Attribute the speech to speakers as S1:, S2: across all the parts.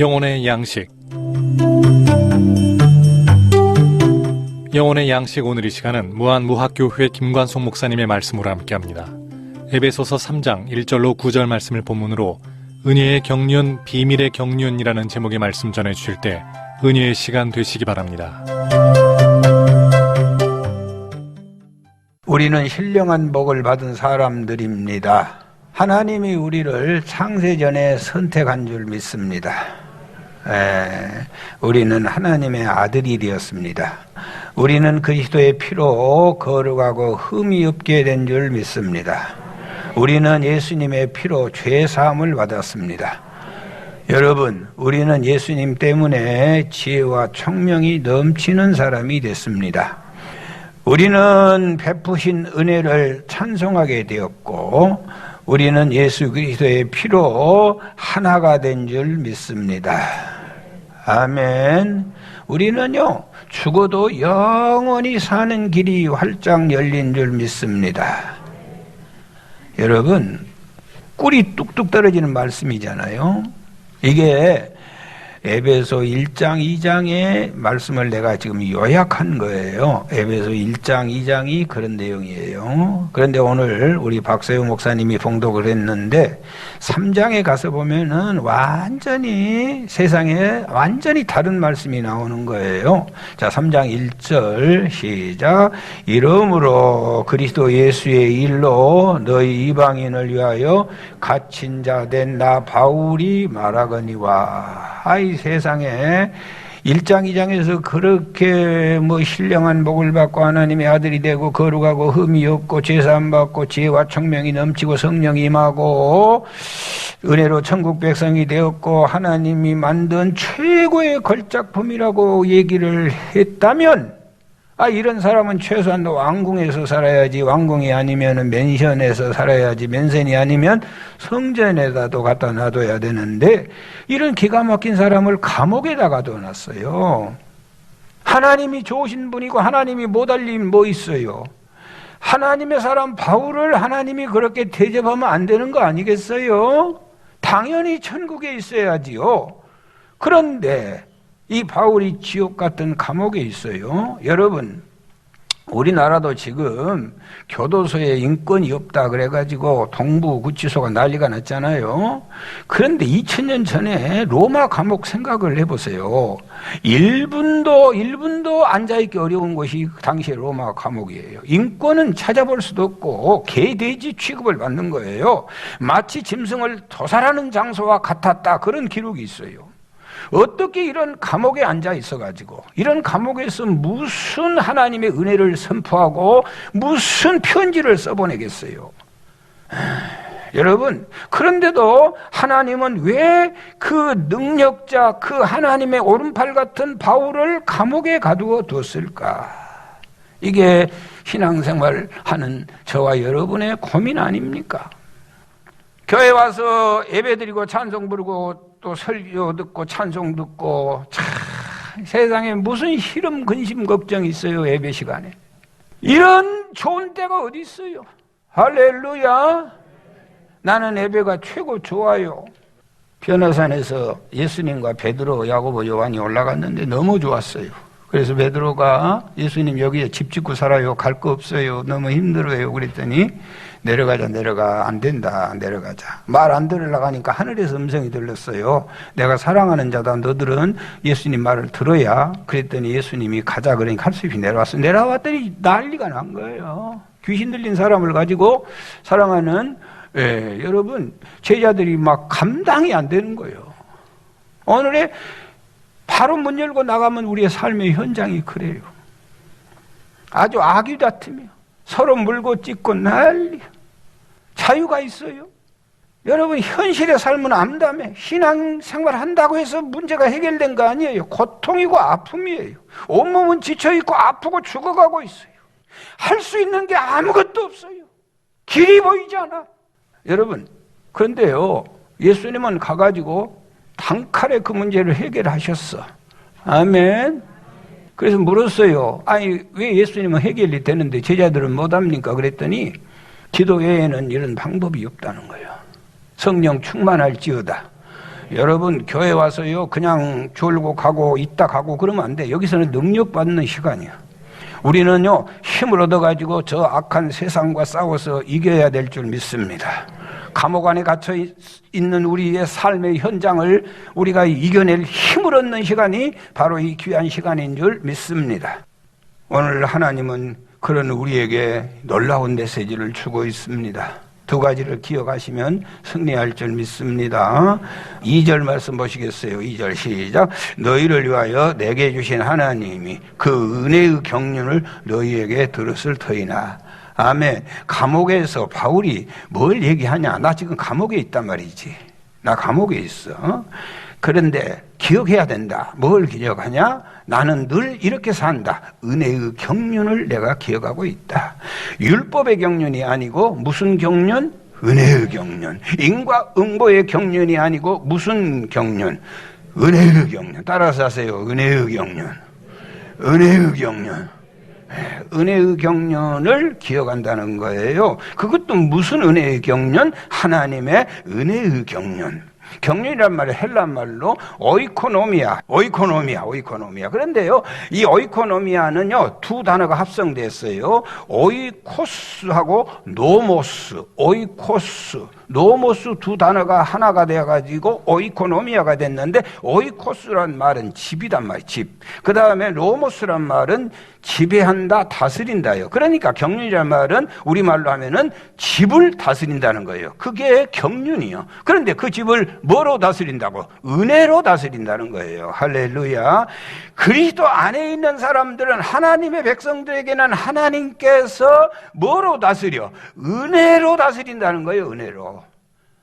S1: 영혼의 양식. 영혼의 양식. 오늘 이 시간은 무한무학교회 김관송 목사님의 말씀으로 함께합니다. 에베소서 3장 1절로 9절 말씀을 본문으로 은혜의 경륜, 비밀의 경륜이라는 제목의 말씀 전해주실 때 은혜의 시간 되시기 바랍니다.
S2: 우리는 신령한 복을 받은 사람들입니다. 하나님이 우리를 창세전에 선택한 줄 믿습니다. 우리는 하나님의 아들이 되었습니다. 우리는 그리스도의 피로 거룩하고 흠이 없게 된 줄 믿습니다. 우리는 예수님의 피로 죄 사함을 받았습니다. 여러분, 우리는 예수님 때문에 지혜와 총명이 넘치는 사람이 됐습니다. 우리는 베푸신 은혜를 찬송하게 되었고, 우리는 예수 그리스도의 피로 하나가 된 줄 믿습니다. 아멘. 우리는요, 죽어도 영원히 사는 길이 활짝 열린 줄 믿습니다. 여러분, 꿀이 뚝뚝 떨어지는 말씀이잖아요. 이게 에베소 1장 2장의 말씀을 내가 지금 요약한 거예요. 에베소 1장 2장이 그런 내용이에요. 그런데 오늘 우리 박세우 목사님이 봉독을 했는데 3장에 가서 보면은 완전히 세상에 완전히 다른 말씀이 나오는 거예요. 자, 3장 1절 시작. 이러므로 그리스도 예수의 일로 너희 이방인을 위하여 갇힌 자 된 나 바울이 말하거니와. 아이 세상에 1장 2장에서 그렇게 신령한 복을 받고 하나님의 아들이 되고 거룩하고 흠이 없고 제사함 받고 지혜와 총명이 넘치고 성령이 임하고 은혜로 천국 백성이 되었고 하나님이 만든 최고의 걸작품이라고 얘기를 했다면, 이런 사람은 최소한 왕궁에서 살아야지, 왕궁이 아니면 맨션에서 살아야지, 맨션이 아니면 성전에다도 갖다 놔둬야 되는데 이런 기가 막힌 사람을 감옥에다 가둬놨어요. 하나님이 좋으신 분이고 하나님이 못할 일 뭐 있어요? 하나님의 사람 바울을 하나님이 그렇게 대접하면 안 되는 거 아니겠어요? 당연히 천국에 있어야지요. 그런데 이 바울이 지옥 같은 감옥에 있어요. 여러분, 우리나라도 지금 교도소에 인권이 없다 그래가지고 동부구치소가 난리가 났잖아요. 그런데 2000년 전에 로마 감옥 생각을 해보세요. 1분도 앉아있기 어려운 곳이 당시의 로마 감옥이에요. 인권은 찾아볼 수도 없고 개돼지 취급을 받는 거예요. 마치 짐승을 도살하는 장소와 같았다, 그런 기록이 있어요. 어떻게 이런 감옥에 앉아 있어가지고 이런 감옥에서 무슨 하나님의 은혜를 선포하고 무슨 편지를 써보내겠어요? 여러분, 그런데도 하나님은 왜 그 능력자, 그 하나님의 오른팔 같은 바울을 감옥에 가두어 뒀을까? 이게 신앙생활 하는 저와 여러분의 고민 아닙니까? 교회 와서 예배드리고 찬송 부르고 또 설교 듣고 찬송 듣고, 참 세상에 무슨 희름 근심 걱정이 있어요. 예배 시간에 이런 좋은 때가 어디 있어요? 할렐루야. 나는 예배가 최고 좋아요. 변화산에서 예수님과 베드로, 야고보, 요한이 올라갔는데 너무 좋았어요. 그래서 베드로가 예수님 여기에 집 짓고 살아요, 갈 거 없어요, 너무 힘들어요 그랬더니 내려가자. 안 된다, 내려가자. 말 안 들으려고 하니까 하늘에서 음성이 들렸어요. 내가 사랑하는 자다, 너들은 예수님 말을 들어야. 그랬더니 예수님이 가자 그러니까 할 수 없이 내려왔어요. 내려왔더니 난리가 난 거예요. 귀신 들린 사람을 가지고 사랑하는 여러분 제자들이 막 감당이 안 되는 거예요. 오늘에 바로 문 열고 나가면 우리의 삶의 현장이 그래요. 아주 악이 다투며 서로 물고 찢고 난리. 자유가 있어요? 여러분, 현실의 삶은 암담해. 신앙생활 한다고 해서 문제가 해결된 거 아니에요. 고통이고 아픔이에요. 온몸은 지쳐있고 아프고 죽어가고 있어요. 할 수 있는 게 아무것도 없어요. 길이 보이지 않아. 여러분, 그런데요, 예수님은 가가지고 단칼에 그 문제를 해결하셨어. 아멘. 그래서 물었어요. 아니, 왜 예수님은 해결이 되는데 제자들은 못합니까? 그랬더니 기도 외에는 이런 방법이 없다는 거예요. 성령 충만할지어다. 여러분 교회 와서요 그냥 졸고 가고 있다 가고 그러면 안 돼. 여기서는 능력받는 시간이야. 우리는요 힘을 얻어가지고 저 악한 세상과 싸워서 이겨야 될 줄 믿습니다. 감옥 안에 갇혀 있는 우리의 삶의 현장을 우리가 이겨낼 힘을 얻는 시간이 바로 이 귀한 시간인 줄 믿습니다. 오늘 하나님은 그런 우리에게 놀라운 메시지를 주고 있습니다. 두 가지를 기억하시면 승리할 줄 믿습니다. 2절 말씀 보시겠어요? 2절 시작. 너희를 위하여 내게 주신 하나님이 그 은혜의 경륜을 너희에게 들었을 터이나. 아멘. 감옥에서 바울이 뭘 얘기하냐? 나 지금 감옥에 있단 말이지. 나 감옥에 있어. 그런데 기억해야 된다. 뭘 기억하냐? 나는 늘 이렇게 산다. 은혜의 경륜을 내가 기억하고 있다. 율법의 경륜이 아니고 무슨 경륜? 은혜의 경륜. 인과응보의 경륜이 아니고 무슨 경륜? 은혜의 경륜. 따라서 하세요. 은혜의 경륜. 은혜의 경륜. 은혜의 경륜을 기억한다는 거예요. 그것도 무슨 은혜의 경륜? 하나님의 은혜의 경륜. 경륜이란 말은 헬라 말로 오이코노미아. 그런데요, 이 오이코노미아는요, 두 단어가 합성됐어요. 오이코스하고 노모스. 노모스 두 단어가 하나가 되어가지고 오이코노미아가 됐는데, 오이코스란 말은 집이단 말이에요, 집. 그 다음에 노모스란 말은 지배한다, 다스린다요. 그러니까 경륜이란 말은 우리말로 하면은 집을 다스린다는 거예요. 그게 경륜이요. 그런데 그 집을 뭐로 다스린다고? 은혜로 다스린다는 거예요. 할렐루야. 그리스도 안에 있는 사람들은, 하나님의 백성들에게는 하나님께서 뭐로 다스려? 은혜로 다스린다는 거예요. 은혜로.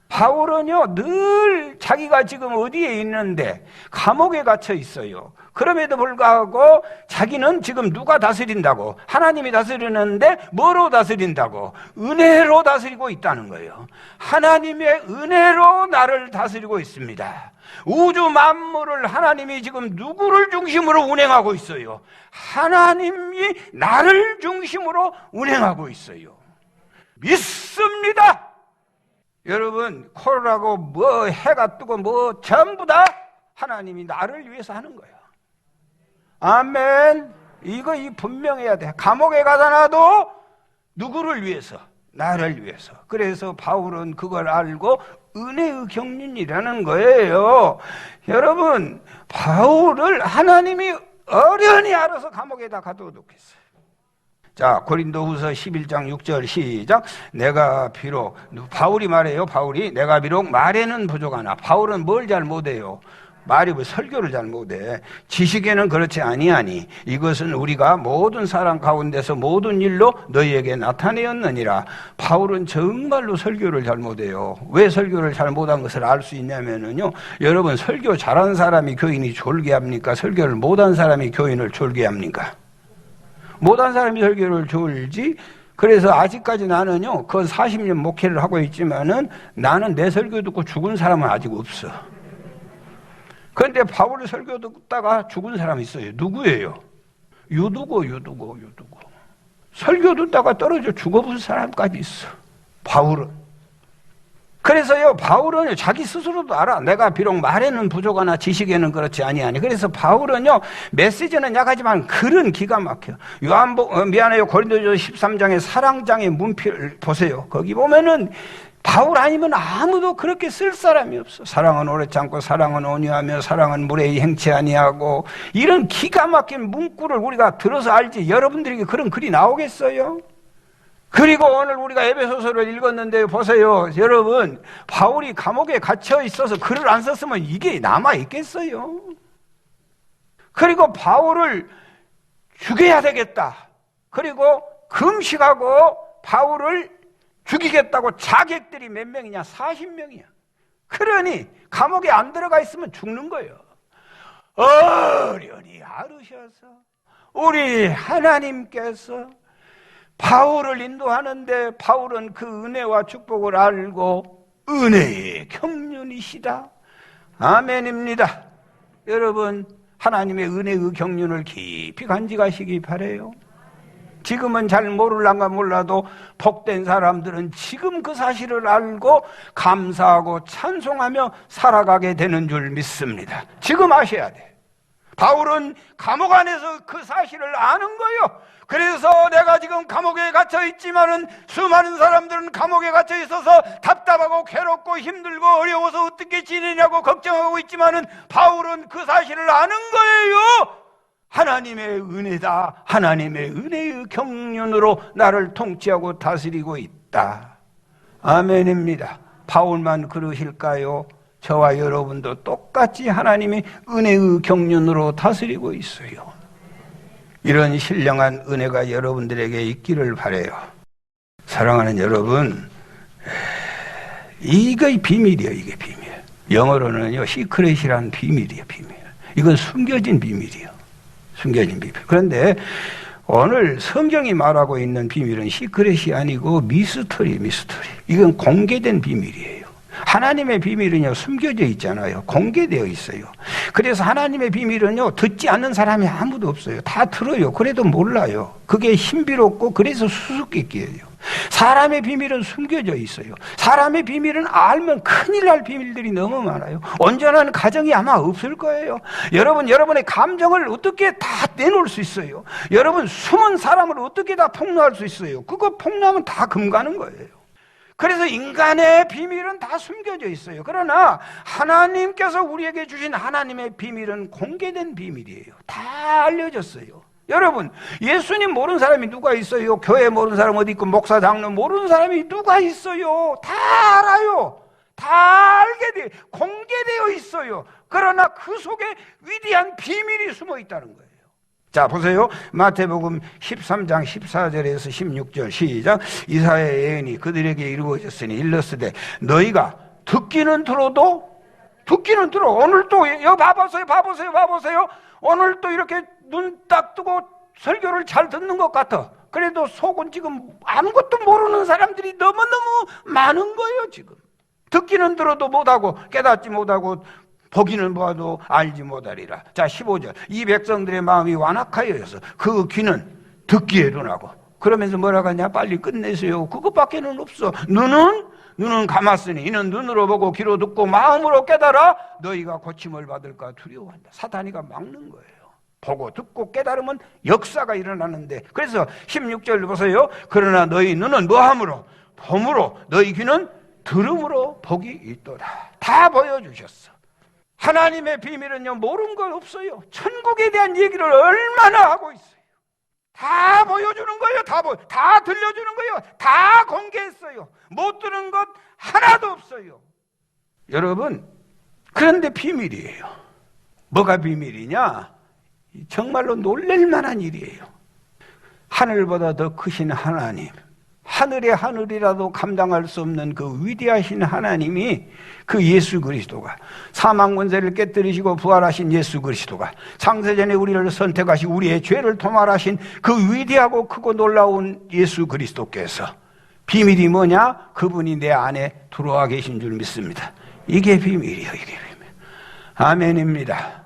S2: 바울은요 늘 자기가 지금 어디에 있는데 감옥에 갇혀 있어요. 그럼에도 불구하고 자기는 지금 누가 다스린다고? 하나님이 다스리는데 뭐로 다스린다고? 은혜로 다스리고 있다는 거예요. 하나님의 은혜로 나를 다스리고 있습니다. 우주 만물을 하나님이 지금 누구를 중심으로 운행하고 있어요? 하나님이 나를 중심으로 운행하고 있어요. 믿습니다. 여러분, 코로나고 뭐 해가 뜨고 뭐 전부 다 하나님이 나를 위해서 하는 거야. 아멘. 이거 분명해야 돼. 감옥에 가다 놔도 누구를 위해서? 나를 위해서. 그래서 바울은 그걸 알고 은혜의 경륜이라는 거예요. 여러분, 바울을 하나님이 어련히 알아서 감옥에다 가둬놓겠어요. 자, 고린도후서 11장 6절 시작. 내가 비록, 바울이 말해요. 바울이 내가 비록 말에는 부족하나. 바울은 뭘 잘 못해요? 말이 설교를 잘 못해. 지식에는 그렇지 아니하니 이것은 우리가 모든 사람 가운데서 모든 일로 너희에게 나타내었느니라. 바울은 정말로 설교를 잘 못해요. 왜 설교를 잘 못한 것을 알 수 있냐면요, 여러분, 설교 잘하는 사람이 교인이 졸게 합니까? 설교를 못한 사람이 교인을 졸게 합니까? 못한 사람이 설교를 졸지. 그래서 아직까지 나는요, 그 40년 목회를 하고 있지만은 나는 내 설교 듣고 죽은 사람은 아직 없어. 그런데 바울의 설교 듣다가 죽은 사람이 있어요. 누구예요? 유두고. 설교 듣다가 떨어져 죽어본 사람까지 있어. 바울은. 그래서요, 바울은 자기 스스로도 알아. 내가 비록 말에는 부족하나 지식에는 그렇지 아니하니. 그래서 바울은요, 메시지는 약하지만 글은 기가 막혀. 고린도전서 13장의 사랑장의 문필을 보세요. 거기 보면은 바울 아니면 아무도 그렇게 쓸 사람이 없어. 사랑은 오래 참고 사랑은 온유하며 사랑은 물에 행치 아니하고, 이런 기가 막힌 문구를 우리가 들어서 알지 여러분들에게 그런 글이 나오겠어요? 그리고 오늘 우리가 에베소서를 읽었는데 보세요. 여러분, 바울이 감옥에 갇혀 있어서 글을 안 썼으면 이게 남아 있겠어요? 그리고 바울을 죽여야 되겠다. 그리고 금식하고 바울을 죽이겠다고 자객들이 몇 명이냐? 40명이야. 그러니 감옥에 안 들어가 있으면 죽는 거예요. 어련히 알으셔서 우리 하나님께서 바울을 인도하는데, 바울은 그 은혜와 축복을 알고 은혜의 경륜이시다. 아멘입니다. 여러분, 하나님의 은혜의 경륜을 깊이 간직하시기 바라요. 지금은 잘 모를란가 몰라도 복된 사람들은 지금 그 사실을 알고 감사하고 찬송하며 살아가게 되는 줄 믿습니다. 지금 아셔야 돼. 바울은 감옥 안에서 그 사실을 아는 거예요. 그래서 내가 지금 감옥에 갇혀 있지만은 수많은 사람들은 감옥에 갇혀 있어서 답답하고 괴롭고 힘들고 어려워서 어떻게 지내냐고 걱정하고 있지만은 바울은 그 사실을 아는 거예요. 하나님의 은혜다. 하나님의 은혜의 경륜으로 나를 통치하고 다스리고 있다. 아멘입니다. 바울만 그러실까요? 저와 여러분도 똑같이 하나님의 은혜의 경륜으로 다스리고 있어요. 이런 신령한 은혜가 여러분들에게 있기를 바라요. 사랑하는 여러분, 이게 비밀이에요. 이게 비밀. 영어로는요, 시크릿이란 비밀이에요. 비밀. 이건 숨겨진 비밀이에요. 숨겨진 비밀. 그런데 오늘 성경이 말하고 있는 비밀은 시크릿이 아니고 미스터리. 이건 공개된 비밀이에요. 하나님의 비밀은요, 숨겨져 있잖아요. 공개되어 있어요. 그래서 하나님의 비밀은요, 듣지 않는 사람이 아무도 없어요. 다 들어요. 그래도 몰라요. 그게 신비롭고 그래서 수수께끼예요. 사람의 비밀은 숨겨져 있어요. 사람의 비밀은 알면 큰일 날 비밀들이 너무 많아요. 온전한 가정이 아마 없을 거예요. 여러분의 감정을 어떻게 다 내놓을 수 있어요? 여러분, 숨은 사람을 어떻게 다 폭로할 수 있어요? 그거 폭로하면 다 금가는 거예요. 그래서 인간의 비밀은 다 숨겨져 있어요. 그러나 하나님께서 우리에게 주신 하나님의 비밀은 공개된 비밀이에요. 다 알려졌어요. 여러분, 예수님 모르는 사람이 누가 있어요? 교회 모르는 사람 어디 있고 목사 장로 모르는 사람이 누가 있어요? 다 알아요. 다 알게 돼. 공개되어 있어요. 그러나 그 속에 위대한 비밀이 숨어 있다는 거예요. 자, 보세요. 마태복음 13장 14절에서 16절 시작. 이사야의 예언이 그들에게 이루어졌으니 일렀으되 너희가 듣기는 들어. 오늘 또 봐보세요. 오늘 또 이렇게 눈 딱 뜨고 설교를 잘 듣는 것 같아. 그래도 속은 지금 아무것도 모르는 사람들이 너무너무 많은 거예요. 지금 듣기는 들어도 못하고 깨닫지 못하고 보기는 보아도 알지 못하리라. 자, 15절. 이 백성들의 마음이 완악하여서 그 귀는 듣기에 둔하고. 그러면서 뭐라고 하냐? 빨리 끝내세요. 그것밖에는 없어. 눈은 감았으니 이는 눈으로 보고 귀로 듣고 마음으로 깨달아 너희가 고침을 받을까 두려워한다. 사탄이가 막는 거예요. 보고 듣고 깨달으면 역사가 일어나는데, 그래서 16절 보세요. 그러나 너희 눈은 뭐함으로? 봄으로, 너희 귀는 들음으로 복이 있도다. 다 보여주셨어. 하나님의 비밀은요, 모르는 건 없어요. 천국에 대한 얘기를 얼마나 하고 있어요. 다 보여주는 거예요. 다 들려주는 거예요. 다 공개했어요. 못 들은 것 하나도 없어요. 여러분, 그런데 비밀이에요. 뭐가 비밀이냐? 정말로 놀랄 만한 일이에요. 하늘보다 더 크신 하나님, 하늘의 하늘이라도 감당할 수 없는 그 위대하신 하나님이, 그 예수 그리스도가, 사망 권세를 깨뜨리시고 부활하신 예수 그리스도가, 창세전에 우리를 선택하시고 우리의 죄를 도말하신 그 위대하고 크고 놀라운 예수 그리스도께서, 비밀이 뭐냐? 그분이 내 안에 들어와 계신 줄 믿습니다. 이게 비밀이에요. 이게 비밀. 아멘입니다.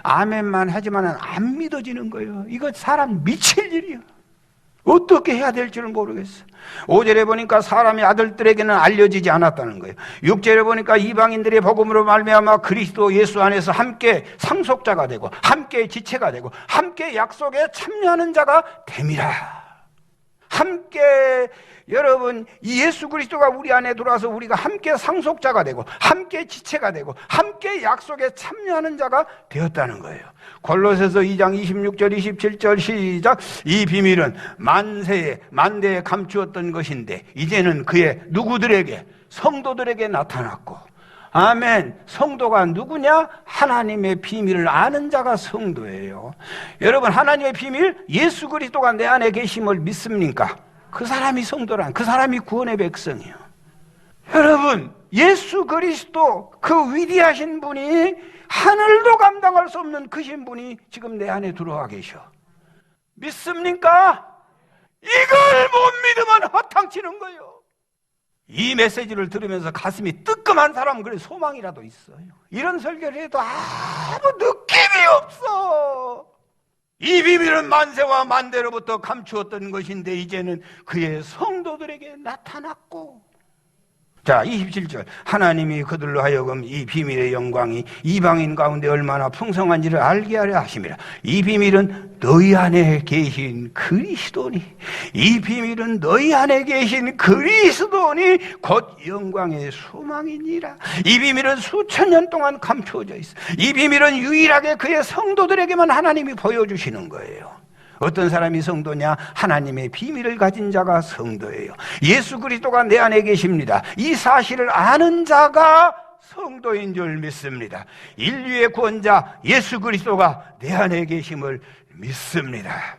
S2: 아멘만 하지만 안 믿어지는 거예요. 이거 사람 미칠 일이에요. 어떻게 해야 될지를 모르겠어. 5절에 보니까 사람이 아들들에게는 알려지지 않았다는 거예요. 6절에 보니까 이방인들의 복음으로 말미암아 그리스도 예수 안에서 함께 상속자가 되고 함께 지체가 되고 함께 약속에 참여하는 자가 됨이라. 함께, 여러분, 이 예수 그리스도가 우리 안에 들어와서 우리가 함께 상속자가 되고 함께 지체가 되고 함께 약속에 참여하는 자가 되었다는 거예요. 골로새서 2장 26절 27절 시작. 이 비밀은 만대에 감추었던 것인데 이제는 그의 누구들에게? 성도들에게 나타났고. 아멘. 성도가 누구냐? 하나님의 비밀을 아는 자가 성도예요. 여러분, 하나님의 비밀, 예수 그리스도가 내 안에 계심을 믿습니까? 그 사람이 성도란, 그 사람이 구원의 백성이에요. 여러분, 예수 그리스도, 그 위대하신 분이, 하늘도 감당할 수 없는 크신 분이 지금 내 안에 들어와 계셔. 믿습니까? 이걸 못 믿으면 허탕치는 거예요. 이 메시지를 들으면서 가슴이 뜨끔한 사람은 그래 소망이라도 있어요. 이런 설교를 해도 아무 느낌이 없어. 이 비밀은 만세와 만대로부터 감추었던 것인데 이제는 그의 성도들에게 나타났고. 자, 27절. 하나님이 그들로 하여금 이 비밀의 영광이 이방인 가운데 얼마나 풍성한지를 알게 하려 하심이라. 이 비밀은 너희 안에 계신 그리스도니, 이 비밀은 너희 안에 계신 그리스도니 곧 영광의 소망이니라. 이 비밀은 수천 년 동안 감추어져 있어. 이 비밀은 유일하게 그의 성도들에게만 하나님이 보여주시는 거예요. 어떤 사람이 성도냐? 하나님의 비밀을 가진 자가 성도예요. 예수 그리스도가 내 안에 계십니다. 이 사실을 아는 자가 성도인 줄 믿습니다. 인류의 구원자 예수 그리스도가 내 안에 계심을 믿습니다.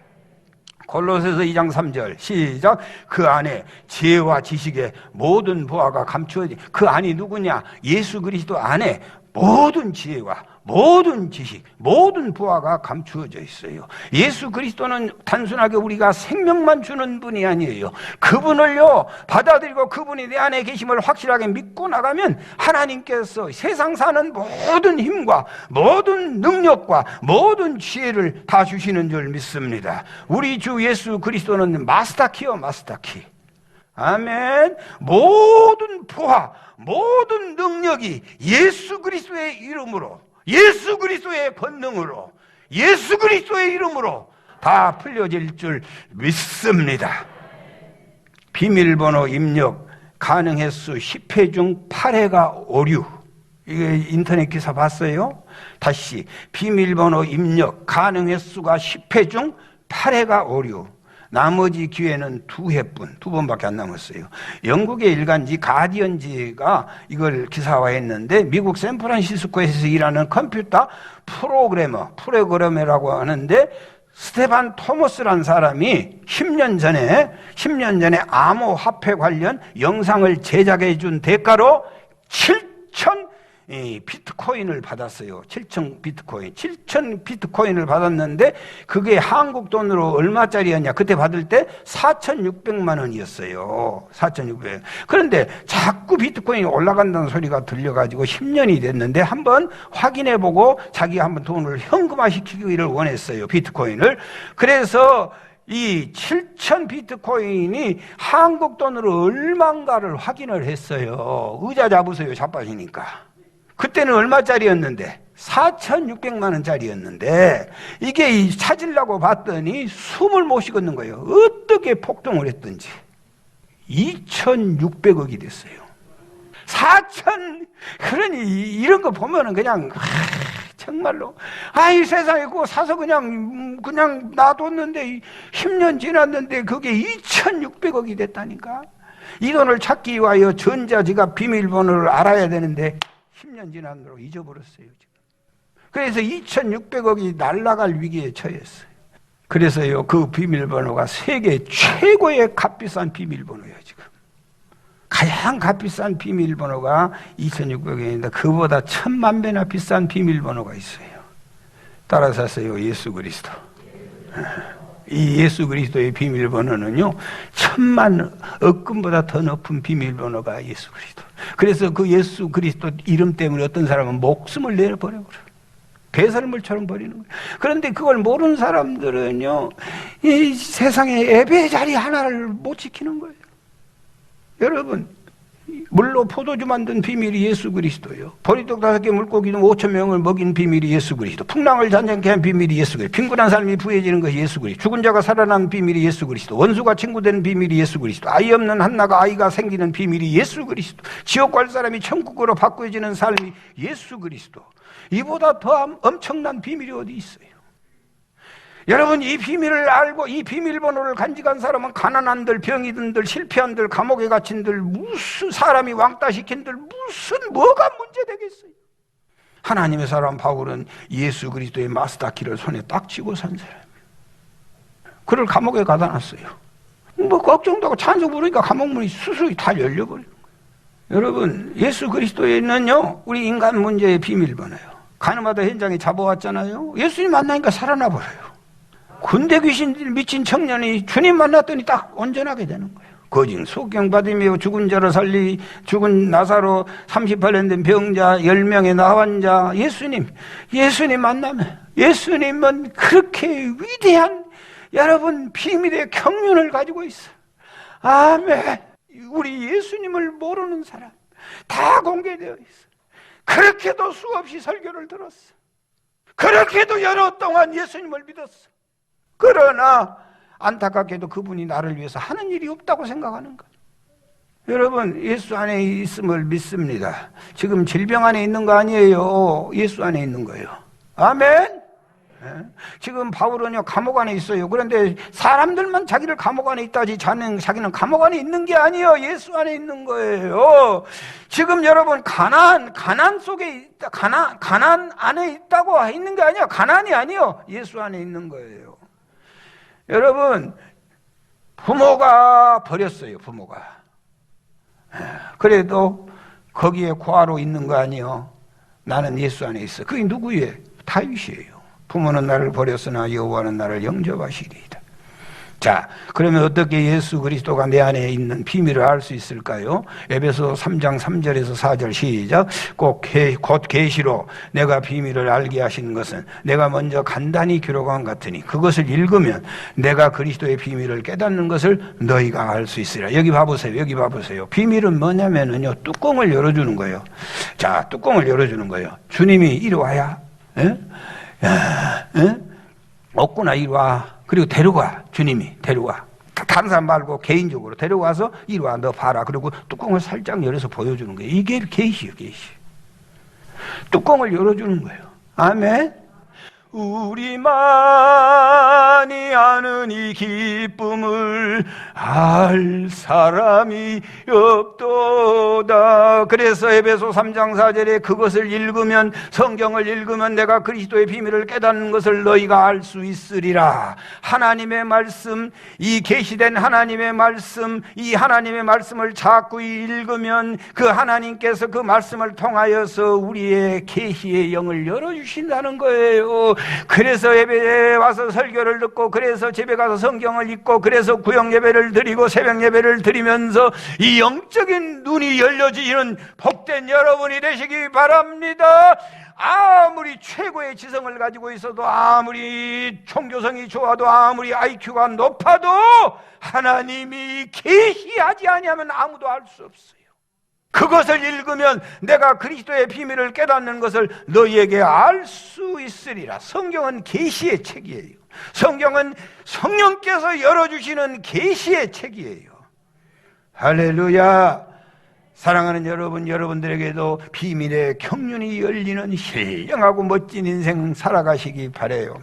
S2: 골로새서 2장 3절 시작. 그 안에 지혜와 지식의 모든 보화가 감추어진, 그 안이 누구냐? 예수 그리스도 안에 모든 지혜와 모든 지식, 모든 부하가 감추어져 있어요. 예수 그리스도는 단순하게 우리가 생명만 주는 분이 아니에요. 그분을요 받아들이고 그분이 내 안에 계심을 확실하게 믿고 나가면 하나님께서 세상 사는 모든 힘과 모든 능력과 모든 지혜를 다 주시는 줄 믿습니다. 우리 주 예수 그리스도는 마스터키요, 마스터키. 아멘. 모든 부하, 모든 능력이 예수 그리스도의 이름으로, 예수 그리스도의 권능으로, 예수 그리스도의 이름으로 다 풀려질 줄 믿습니다. 비밀번호 입력 가능 횟수 10회 중 8회가 오류. 이게 인터넷 기사 봤어요? 다시 비밀번호 입력 가능 횟수가 10회 중 8회가 오류. 나머지 기회는 2회뿐, 2번밖에 안 남았어요. 영국의 일간지 가디언지가 이걸 기사화했는데 미국 샌프란시스코에서 일하는 컴퓨터 프로그래머라고 하는데 스테반 토머스란 사람이 10년 전에 암호화폐 관련 영상을 제작해 준 대가로 7천 비트코인을 받았어요. 7천 비트코인을 받았는데 그게 한국 돈으로 얼마짜리였냐? 그때 받을 때 4,600만 원이었어요. 4,600. 그런데 자꾸 비트코인이 올라간다는 소리가 들려가지고 10년이 됐는데 한번 확인해보고 자기가 한번 돈을 현금화시키기를 원했어요. 비트코인을. 그래서 이 7천 비트코인이 한국 돈으로 얼마인가를 확인을 했어요. 의자 잡으세요. 자빠지니까. 그때는 얼마짜리였는데? 4,600만 원짜리였는데 이게 찾으려고 봤더니 숨을 못 쉬겠는 거예요. 어떻게 폭등을 했든지 2,600억이 됐어요. 4천. 그러니 이런 거 보면은 그냥 정말로 이 세상에 그거 사서 그냥 놔뒀는데 10년 지났는데 그게 2,600억이 됐다니까. 이 돈을 찾기 위하여 전자지갑 비밀번호를 알아야 되는데 10년 지났도록 잊어버렸어요. 지금. 그래서 2,600억이 날아갈 위기에 처했어요. 그래서요 그 비밀번호가 세계 최고의 값비싼 비밀번호예요. 지금 가장 값비싼 비밀번호가 2,600억인데 그보다 1,000만 배나 비싼 비밀번호가 있어요. 따라서 하세요. 예수 그리스도. 이 예수 그리스도의 비밀번호는요 1,000만 억금보다 더 높은 비밀번호가 예수 그리스도. 그래서 그 예수 그리스도 이름 때문에 어떤 사람은 목숨을 내버려 버려요. 배설물처럼 버리는 거예요. 그런데 그걸 모르는 사람들은요 이 세상에 예배 자리 하나를 못 지키는 거예요. 여러분, 물로 포도주 만든 비밀이 예수 그리스도예요. 보리떡 5개 물고기 5,000명을 먹인 비밀이 예수 그리스도. 풍랑을 잔잔케 한 비밀이 예수 그리스도. 빈곤한 삶이 부해지는 것이 예수 그리스도. 죽은 자가 살아나는 비밀이 예수 그리스도. 원수가 친구 되는 비밀이 예수 그리스도. 아이 없는 한나가 아이가 생기는 비밀이 예수 그리스도. 지옥 갈 사람이 천국으로 바꿔지는 삶이 예수 그리스도. 이보다 더 엄청난 비밀이 어디 있어요? 여러분, 이 비밀을 알고 이 비밀번호를 간직한 사람은 가난한들, 병이든들, 실패한들, 감옥에 갇힌들, 무슨 사람이 왕따 시킨들, 뭐가 문제되겠어요? 하나님의 사람 바울은 예수 그리스도의 마스터키를 손에 딱 쥐고 산 사람이에요. 그를 감옥에 가다 놨어요. 뭐 걱정도 하고 찬송 부르니까 감옥문이 수수히 다 열려버리는 거예요. 여러분, 예수 그리스도에는요 우리 인간 문제의 비밀번호예요. 가늠하다 현장에 잡아왔잖아요. 예수님 만나니까 살아나 버려요. 군대 귀신 미친 청년이 주님 만났더니 딱 온전하게 되는 거예요. 거징 속경받으며 죽은 자를 살리 죽은 나사로 38년 된 병자 10명의 나환자 예수님 만나면 예수님은 그렇게 위대한 여러분 비밀의 경륜을 가지고 있어. 아멘. 우리 예수님을 모르는 사람 다 공개되어 있어. 그렇게도 수없이 설교를 들었어. 그렇게도 여러 동안 예수님을 믿었어. 그러나 안타깝게도 그분이 나를 위해서 하는 일이 없다고 생각하는 거예요. 여러분 예수 안에 있음을 믿습니다. 지금 질병 안에 있는 거 아니에요. 예수 안에 있는 거예요. 아멘. 지금 바울은요 감옥 안에 있어요. 그런데 사람들만 자기를 감옥 안에 있다지 자기는 감옥 안에 있는 게 아니에요. 예수 안에 있는 거예요. 지금 여러분 가나안 속에 있다. 가나안 안에 있다고 있는 게 아니에요. 가나안이 아니에요. 예수 안에 있는 거예요. 여러분 부모가 버렸어요. 부모가. 그래도 거기에 고아로 있는 거 아니에요. 나는 예수 안에 있어. 그게 누구예요? 다윗이에요. 부모는 나를 버렸으나 여호와는 나를 영접하시리이다. 자, 그러면 어떻게 예수 그리스도가 내 안에 있는 비밀을 알 수 있을까요? 에베소 3장 3절에서 4절 시작. 곧 계시로 내가 비밀을 알게 하신 것은 내가 먼저 간단히 기록한 같으니 그것을 읽으면 내가 그리스도의 비밀을 깨닫는 것을 너희가 알 수 있으리라. 여기 봐보세요. 비밀은 뭐냐면은요 뚜껑을 열어주는 거예요. 자, 뚜껑을 열어주는 거예요. 주님이 이리 와야 없구나 이리 와. 그리고 데려가. 주님이 데려와. 다른 사람 말고 개인적으로 데려와서 이리 와 너 봐라. 그리고 뚜껑을 살짝 열어서 보여주는 거예요. 이게 계시예요. 계시. 뚜껑을 열어주는 거예요. 아멘. 우리만이 아는 이 기쁨을 알 사람이 없도다. 그래서 에베소 3장 4절에 그것을 읽으면 성경을 읽으면 내가 그리스도의 비밀을 깨닫는 것을 너희가 알 수 있으리라. 하나님의 말씀, 이 계시된 하나님의 말씀, 이 하나님의 말씀을 자꾸 읽으면 그 하나님께서 그 말씀을 통하여서 우리의 계시의 영을 열어주신다는 거예요. 그래서 예배에 와서 설교를 듣고 그래서 집에 가서 성경을 읽고 그래서 구역 예배를 드리고 새벽 예배를 드리면서 이 영적인 눈이 열려지는 복된 여러분이 되시기 바랍니다. 아무리 최고의 지성을 가지고 있어도 아무리 총교성이 좋아도 아무리 IQ가 높아도 하나님이 계시하지 아니하면 아무도 알 수 없어요. 그것을 읽으면 내가 그리스도의 비밀을 깨닫는 것을 너희에게 알 수 있으리라. 성경은 계시의 책이에요. 성경은 성령께서 열어주시는 계시의 책이에요. 할렐루야. 사랑하는 여러분, 여러분들에게도 비밀의 경륜이 열리는 신령하고 멋진 인생 살아가시기 바라요.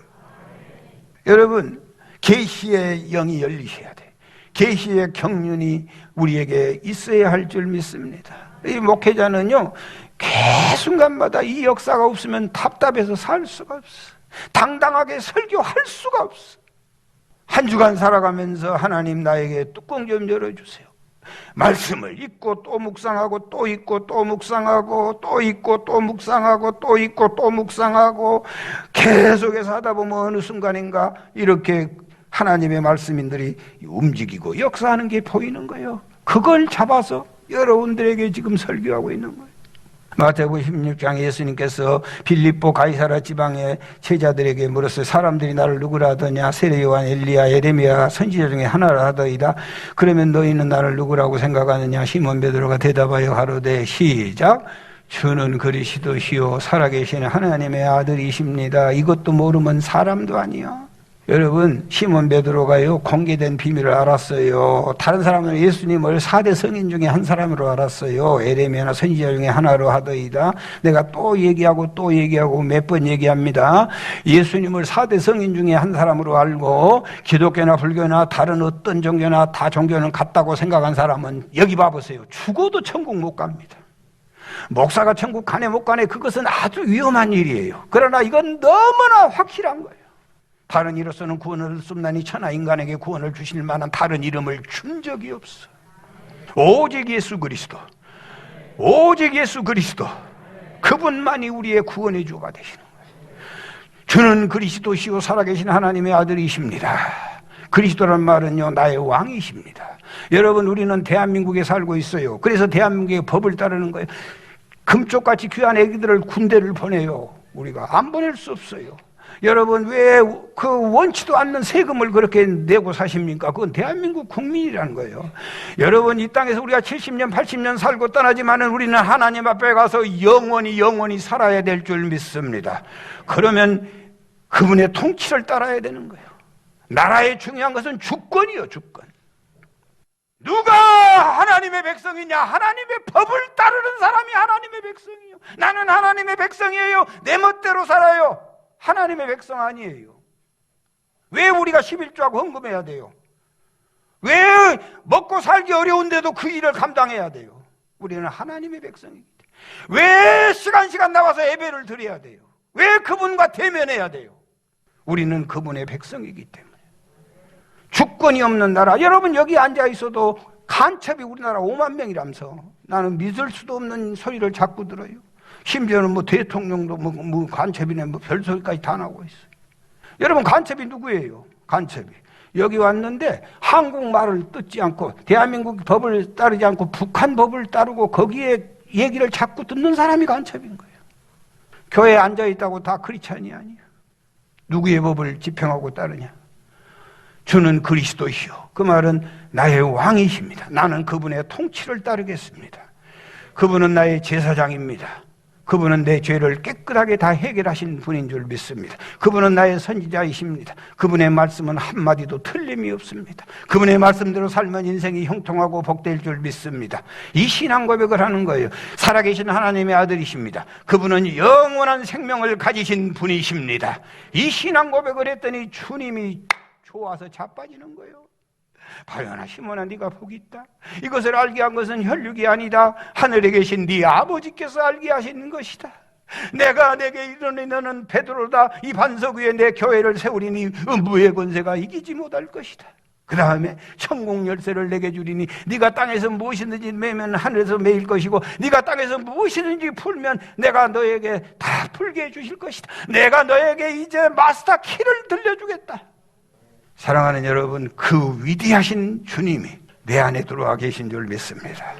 S2: 여러분, 계시의 영이 열리셔야 돼. 계시의 경륜이 우리에게 있어야 할 줄 믿습니다. 이 목회자는요 매 순간마다 이 역사가 없으면 답답해서 살 수가 없어. 당당하게 설교할 수가 없어. 한 주간 살아가면서 하나님 나에게 뚜껑 좀 열어주세요. 말씀을 읽고 또 묵상하고 또 읽고 또 묵상하고 또 읽고 또 묵상하고 또 읽고 또 묵상하고 계속해서 하다 보면 어느 순간인가 이렇게 하나님의 말씀인들이 움직이고 역사하는 게 보이는 거예요. 그걸 잡아서 여러분들에게 지금 설교하고 있는 거예요. 마태복음 16장 예수님께서 빌립보 가이사라 지방의 제자들에게 물었어요. 사람들이 나를 누구라 하더냐? 세례 요한, 엘리야, 예레미야 선지자 중에 하나라 하더이다. 그러면 너희는 나를 누구라고 생각하느냐? 시몬 베드로가 대답하여 가로되 시작. 주는 그리스도시요 살아계신 하나님의 아들이십니다. 이것도 모르면 사람도 아니야. 여러분, 시몬 베드로가요 공개된 비밀을 알았어요. 다른 사람은 예수님을 4대 성인 중에 한 사람으로 알았어요. 에레미야나 선지자 중에 하나로 하더이다. 내가 또 얘기하고 또 얘기하고 몇 번 얘기합니다. 예수님을 4대 성인 중에 한 사람으로 알고 기독교나 불교나 다른 어떤 종교나 다 종교는 같다고 생각한 사람은 여기 봐보세요. 죽어도 천국 못 갑니다. 목사가 천국 가네 못 가네 그것은 아주 위험한 일이에요. 그러나 이건 너무나 확실한 거예요. 다른 이로서는 구원을 얻을 수 없나니 천하 인간에게 구원을 주실 만한 다른 이름을 준 적이 없어. 오직 예수 그리스도, 오직 예수 그리스도, 그분만이 우리의 구원의 주가 되시는 거예요. 주는 그리스도시요 살아계신 하나님의 아들이십니다. 그리스도란 말은요, 나의 왕이십니다. 여러분, 우리는 대한민국에 살고 있어요. 그래서 대한민국의 법을 따르는 거예요. 금쪽같이 귀한 애기들을 군대를 보내요. 우리가 안 보낼 수 없어요. 여러분, 왜 그 원치도 않는 세금을 그렇게 내고 사십니까? 그건 대한민국 국민이라는 거예요. 여러분, 이 땅에서 우리가 70년, 80년 살고 떠나지만은 우리는 하나님 앞에 가서 영원히 살아야 될 줄 믿습니다. 그러면 그분의 통치를 따라야 되는 거예요. 나라의 중요한 것은 주권이요, 주권. 누가 하나님의 백성이냐? 하나님의 법을 따르는 사람이 하나님의 백성이에요. 나는 하나님의 백성이에요. 내 멋대로 살아요. 하나님의 백성 아니에요. 왜 우리가 11조하고 헌금해야 돼요? 왜 먹고 살기 어려운데도 그 일을 감당해야 돼요? 우리는 하나님의 백성이기 때문에. 왜 시간 나와서 예배를 드려야 돼요? 왜 그분과 대면해야 돼요? 우리는 그분의 백성이기 때문에. 주권이 없는 나라. 여러분, 여기 앉아 있어도 간첩이 우리나라 5만 명이라면서 나는 믿을 수도 없는 소리를 자꾸 들어요. 심지어는 뭐 대통령도 뭐 간첩이네 뭐 별소리까지 다 나오고 있어요. 여러분, 간첩이 누구예요? 간첩이 여기 왔는데 한국말을 듣지 않고 대한민국 법을 따르지 않고 북한 법을 따르고 거기에 얘기를 자꾸 듣는 사람이 간첩인 거예요. 교회에 앉아있다고 다 크리스찬이 아니에요. 누구의 법을 집행하고 따르냐? 주는 그리스도이시오. 그 말은 나의 왕이십니다. 나는 그분의 통치를 따르겠습니다. 그분은 나의 제사장입니다. 그분은 내 죄를 깨끗하게 다 해결하신 분인 줄 믿습니다. 그분은 나의 선지자이십니다. 그분의 말씀은 한마디도 틀림이 없습니다. 그분의 말씀대로 살면 인생이 형통하고 복될 줄 믿습니다. 이 신앙 고백을 하는 거예요. 살아계신 하나님의 아들이십니다. 그분은 영원한 생명을 가지신 분이십니다. 이 신앙 고백을 했더니 주님이 좋아서 자빠지는 거예요. 바요나 시몬아, 네가 복이 있다. 이것을 알게 한 것은 혈육이 아니다. 하늘에 계신 네 아버지께서 알게 하시는 것이다. 내가 내게 이르니 너는 베드로다. 이 반석 위에 내 교회를 세우리니 음부의 권세가 이기지 못할 것이다. 그 다음에 천국 열쇠를 내게 주리니 네가 땅에서 무엇이든지 매면 하늘에서 매일 것이고 네가 땅에서 무엇이든지 풀면 내가 너에게 다 풀게 해주실 것이다. 내가 너에게 이제 마스터 키를 들려주겠다. 사랑하는 여러분, 그 위대하신 주님이 내 안에 들어와 계신 줄 믿습니다.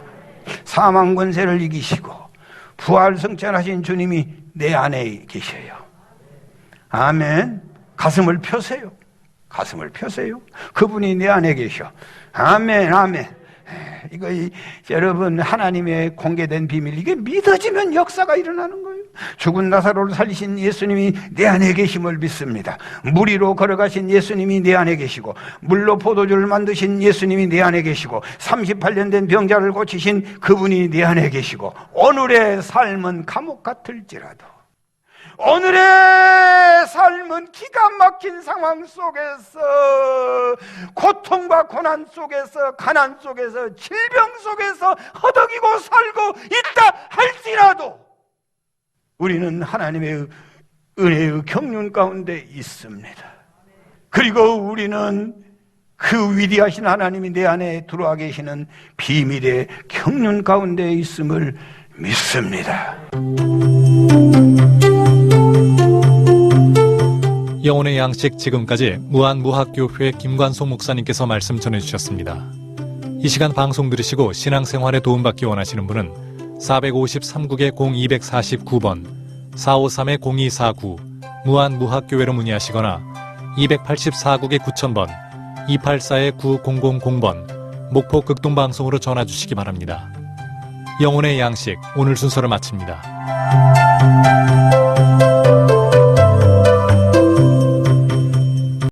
S2: 사망 권세를 이기시고 부활 승천하신 주님이 내 안에 계셔요. 아멘. 가슴을 펴세요. 가슴을 펴세요. 그분이 내 안에 계셔. 아멘, 아멘. 이거 여러분, 하나님의 공개된 비밀, 이게 믿어지면 역사가 일어나는 거예요. 죽은 나사로를 살리신 예수님이 내 안에 계심을 믿습니다. 물 위로 걸어가신 예수님이 내 안에 계시고 물로 포도주를 만드신 예수님이 내 안에 계시고 38년 된 병자를 고치신 그분이 내 안에 계시고 오늘의 삶은 감옥 같을지라도 오늘의 삶은 기가 막힌 상황 속에서 고통과 고난 속에서 가난 속에서 질병 속에서 허덕이고 살고 있다 할지라도 우리는 하나님의 은혜의 경륜 가운데 있습니다. 그리고 우리는 그 위대하신 하나님이 내 안에 들어와 계시는 비밀의 경륜 가운데 있음을 믿습니다.
S1: 영혼의 양식, 지금까지 무한무학교회 김관송 목사님께서 말씀 전해주셨습니다. 이 시간 방송 들으시고 신앙생활에 도움받기 원하시는 분은 453국에 0249번 453-0249 무한무학교회로 문의하시거나 284국에 9000번 284-9000번 목포 극동방송으로 전화주시기 바랍니다. 영혼의 양식, 오늘 순서를 마칩니다.